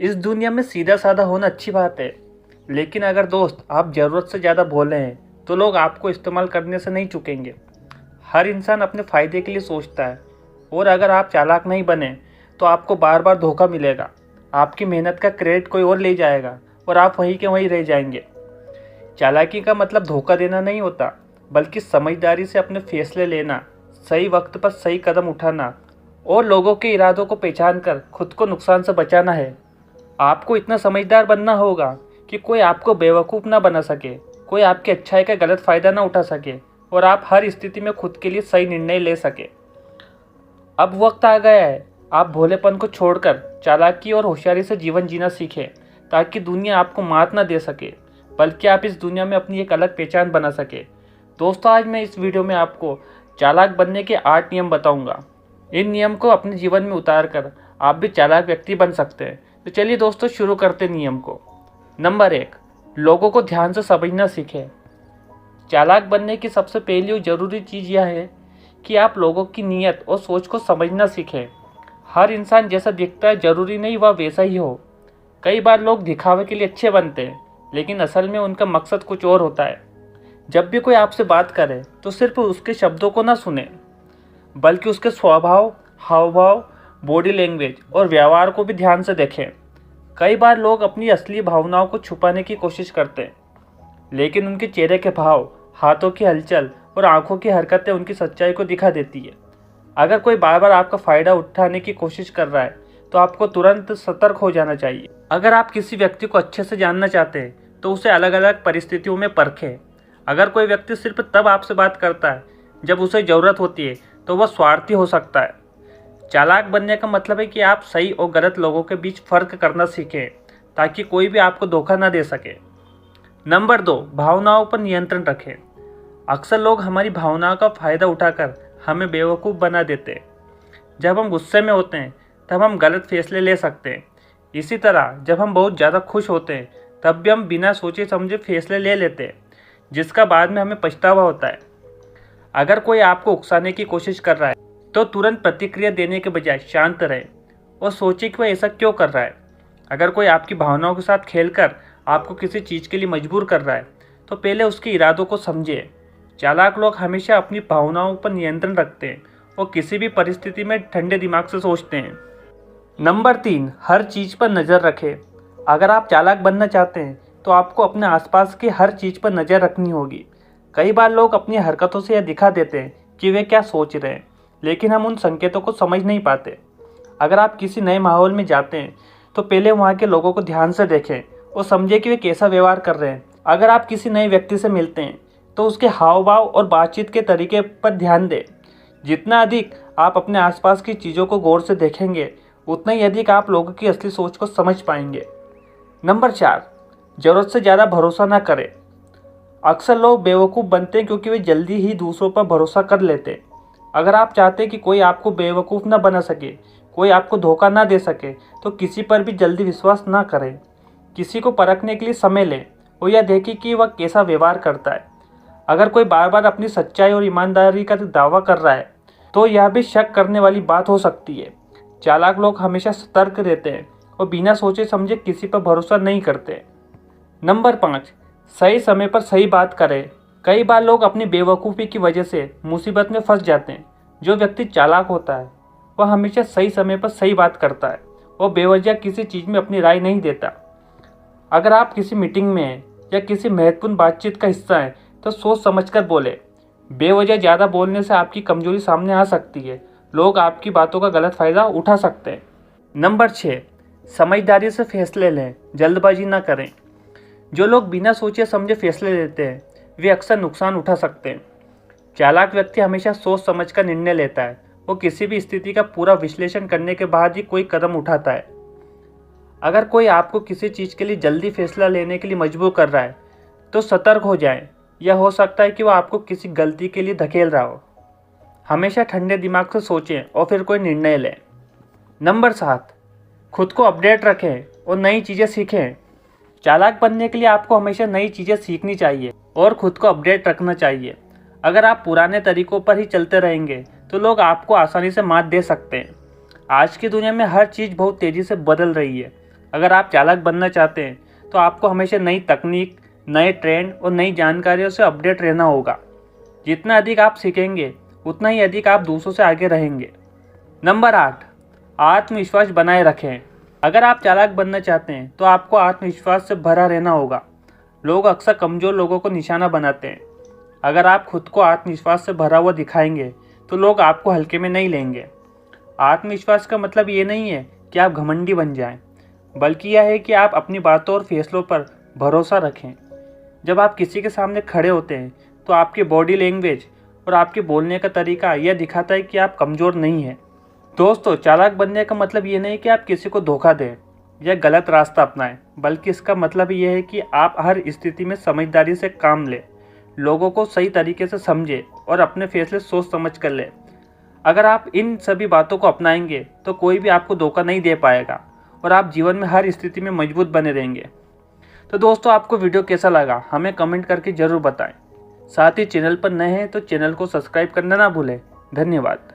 इस दुनिया में सीधा साधा होना अच्छी बात है, लेकिन अगर दोस्त आप ज़रूरत से ज़्यादा बोले हैं तो लोग आपको इस्तेमाल करने से नहीं चूकेंगे। हर इंसान अपने फ़ायदे के लिए सोचता है, और अगर आप चालाक नहीं बने तो आपको बार बार धोखा मिलेगा। आपकी मेहनत का क्रेडिट कोई और ले जाएगा और आप वहीं के वहीं रह जाएंगे। चालाकी का मतलब धोखा देना नहीं होता, बल्कि समझदारी से अपने फैसले लेना, सही वक्त पर सही कदम उठाना और लोगों के इरादों को पहचान कर खुद को नुकसान से बचाना है। आपको इतना समझदार बनना होगा कि कोई आपको बेवकूफ़ ना बना सके, कोई आपकी अच्छाई का गलत फ़ायदा ना उठा सके और आप हर स्थिति में खुद के लिए सही निर्णय ले सके। अब वक्त आ गया है, आप भोलेपन को छोड़कर चालाकी और होशियारी से जीवन जीना सीखें, ताकि दुनिया आपको मात ना दे सके, बल्कि आप इस दुनिया में अपनी एक अलग पहचान बना सके। दोस्तों, आज मैं इस वीडियो में आपको चालाक बनने के 8 नियम बताऊंगा। इन नियम को अपने जीवन में उतार कर आप भी चालाक व्यक्ति बन सकते हैं। तो चलिए दोस्तों, शुरू करते हैं नियम को। नंबर 1, लोगों को ध्यान से समझना सीखें। चालाक बनने की सबसे पहली और ज़रूरी चीज़ यह है कि आप लोगों की नीयत और सोच को समझना सीखें। हर इंसान जैसा दिखता है ज़रूरी नहीं वह वैसा ही हो। कई बार लोग दिखावे के लिए अच्छे बनते हैं, लेकिन असल में उनका मकसद कुछ और होता है। जब भी कोई आपसे बात करे तो सिर्फ उसके शब्दों को ना सुने, बल्कि उसके स्वभाव, हाव-भाव, बॉडी लैंग्वेज और व्यवहार को भी ध्यान से देखें। कई बार लोग अपनी असली भावनाओं को छुपाने की कोशिश करते हैं, लेकिन उनके चेहरे के भाव, हाथों की हलचल और आंखों की हरकतें उनकी सच्चाई को दिखा देती है। अगर कोई बार बार आपका फ़ायदा उठाने की कोशिश कर रहा है तो आपको तुरंत सतर्क हो जाना चाहिए। अगर आप किसी व्यक्ति को अच्छे से जानना चाहते हैं तो उसे अलग अलग परिस्थितियों में परखें। अगर कोई व्यक्ति सिर्फ तब आपसे बात करता है जब उसे ज़रूरत होती है तो वह स्वार्थी हो सकता है। चालाक बनने का मतलब है कि आप सही और गलत लोगों के बीच फ़र्क करना सीखें, ताकि कोई भी आपको धोखा ना दे सके। नंबर 2, भावनाओं पर नियंत्रण रखें। अक्सर लोग हमारी भावनाओं का फ़ायदा उठाकर हमें बेवकूफ़ बना देते हैं। जब हम गुस्से में होते हैं तब हम गलत फैसले ले सकते हैं। इसी तरह जब हम बहुत ज़्यादा खुश होते हैं तब भी हम बिना सोचे समझे फैसले ले लेते हैं, जिसका बाद में हमें पछतावा होता है। अगर कोई आपको उकसाने की कोशिश कर रहा है तो तुरंत प्रतिक्रिया देने के बजाय शांत रहें और सोचें कि वह ऐसा क्यों कर रहा है। अगर कोई आपकी भावनाओं के साथ खेलकर आपको किसी चीज़ के लिए मजबूर कर रहा है तो पहले उसके इरादों को समझें। चालाक लोग हमेशा अपनी भावनाओं पर नियंत्रण रखते हैं और किसी भी परिस्थिति में ठंडे दिमाग से सोचते हैं। नंबर 3, हर चीज़ पर नज़र रखें। अगर आप चालाक बनना चाहते हैं तो आपको अपने आसपास की हर चीज़ पर नज़र रखनी होगी। कई बार लोग अपनी हरकतों से यह दिखा देते हैं कि वे क्या सोच रहे हैं, लेकिन हम उन संकेतों को समझ नहीं पाते। अगर आप किसी नए माहौल में जाते हैं तो पहले वहाँ के लोगों को ध्यान से देखें और समझें कि वे कैसा व्यवहार कर रहे हैं। अगर आप किसी नए व्यक्ति से मिलते हैं तो उसके हाव भाव और बातचीत के तरीके पर ध्यान दें। जितना अधिक आप अपने आसपास की चीज़ों को गौर से देखेंगे, उतना ही अधिक आप लोगों की असली सोच को समझ पाएंगे। नंबर 4, ज़रूरत से ज़्यादा भरोसा ना करें। अक्सर लोग बेवकूफ़ बनते हैं क्योंकि वे जल्दी ही दूसरों पर भरोसा कर लेते हैं। अगर आप चाहते हैं कि कोई आपको बेवकूफ़ ना बना सके, कोई आपको धोखा ना दे सके, तो किसी पर भी जल्दी विश्वास ना करें। किसी को परखने के लिए समय लें और यह देखें कि वह कैसा व्यवहार करता है। अगर कोई बार बार अपनी सच्चाई और ईमानदारी का दावा कर रहा है तो यह भी शक करने वाली बात हो सकती है। चालाक लोग हमेशा सतर्क रहते हैं और बिना सोचे समझे किसी पर भरोसा नहीं करते। नंबर 5, सही समय पर सही बात करें। कई बार लोग अपनी बेवकूफ़ी की वजह से मुसीबत में फंस जाते हैं। जो व्यक्ति चालाक होता है वह हमेशा सही समय पर सही बात करता है और बेवजह किसी चीज़ में अपनी राय नहीं देता। अगर आप किसी मीटिंग में हैं या किसी महत्वपूर्ण बातचीत का हिस्सा हैं तो सोच समझकर बोले। बेवजह ज़्यादा बोलने से आपकी कमजोरी सामने आ सकती है। लोग आपकी बातों का गलत फ़ायदा उठा सकते हैं। नंबर 6, समझदारी से फैसले लें, जल्दबाजी ना करें। जो लोग बिना सोचे समझे फैसले लेते हैं वे अक्सर नुकसान उठा सकते हैं। चालाक व्यक्ति हमेशा सोच समझ कर निर्णय लेता है। वो किसी भी स्थिति का पूरा विश्लेषण करने के बाद ही कोई कदम उठाता है। अगर कोई आपको किसी चीज़ के लिए जल्दी फैसला लेने के लिए मजबूर कर रहा है तो सतर्क हो जाएं। यह हो सकता है कि वह आपको किसी गलती के लिए धकेल रहा हो। हमेशा ठंडे दिमाग से सोचें और फिर कोई निर्णय लें। नंबर 7, खुद को अपडेट रखें और नई चीज़ें सीखें। चालाक बनने के लिए आपको हमेशा नई चीज़ें सीखनी चाहिए और खुद को अपडेट रखना चाहिए। अगर आप पुराने तरीकों पर ही चलते रहेंगे तो लोग आपको आसानी से मात दे सकते हैं। आज की दुनिया में हर चीज़ बहुत तेज़ी से बदल रही है। अगर आप चालाक बनना चाहते हैं तो आपको हमेशा नई तकनीक, नए ट्रेंड और नई जानकारियों से अपडेट रहना होगा। जितना अधिक आप सीखेंगे उतना ही अधिक आप दूसरों से आगे रहेंगे। नंबर 8, आत्मविश्वास बनाए रखें। अगर आप चालाक बनना चाहते हैं तो आपको आत्मविश्वास से भरा रहना होगा। लोग अक्सर कमज़ोर लोगों को निशाना बनाते हैं। अगर आप खुद को आत्मविश्वास से भरा हुआ दिखाएंगे तो लोग आपको हल्के में नहीं लेंगे। आत्मविश्वास का मतलब ये नहीं है कि आप घमंडी बन जाएं, बल्कि यह है कि आप अपनी बातों और फैसलों पर भरोसा रखें। जब आप किसी के सामने खड़े होते हैं तो आपकी बॉडी लैंग्वेज और आपके बोलने का तरीका यह दिखाता है कि आप कमज़ोर नहीं हैं। दोस्तों, चालाक बनने का मतलब ये नहीं कि आप किसी को धोखा दें या गलत रास्ता अपनाएं, बल्कि इसका मतलब ये है कि आप हर स्थिति में समझदारी से काम लें, लोगों को सही तरीके से समझें और अपने फैसले सोच समझ कर लें। अगर आप इन सभी बातों को अपनाएंगे तो कोई भी आपको धोखा नहीं दे पाएगा और आप जीवन में हर स्थिति में मजबूत बने रहेंगे। तो दोस्तों, आपको वीडियो कैसा लगा हमें कमेंट करके ज़रूर बताएं। साथ ही चैनल पर नए हैं तो चैनल को सब्सक्राइब करना ना भूलें। धन्यवाद।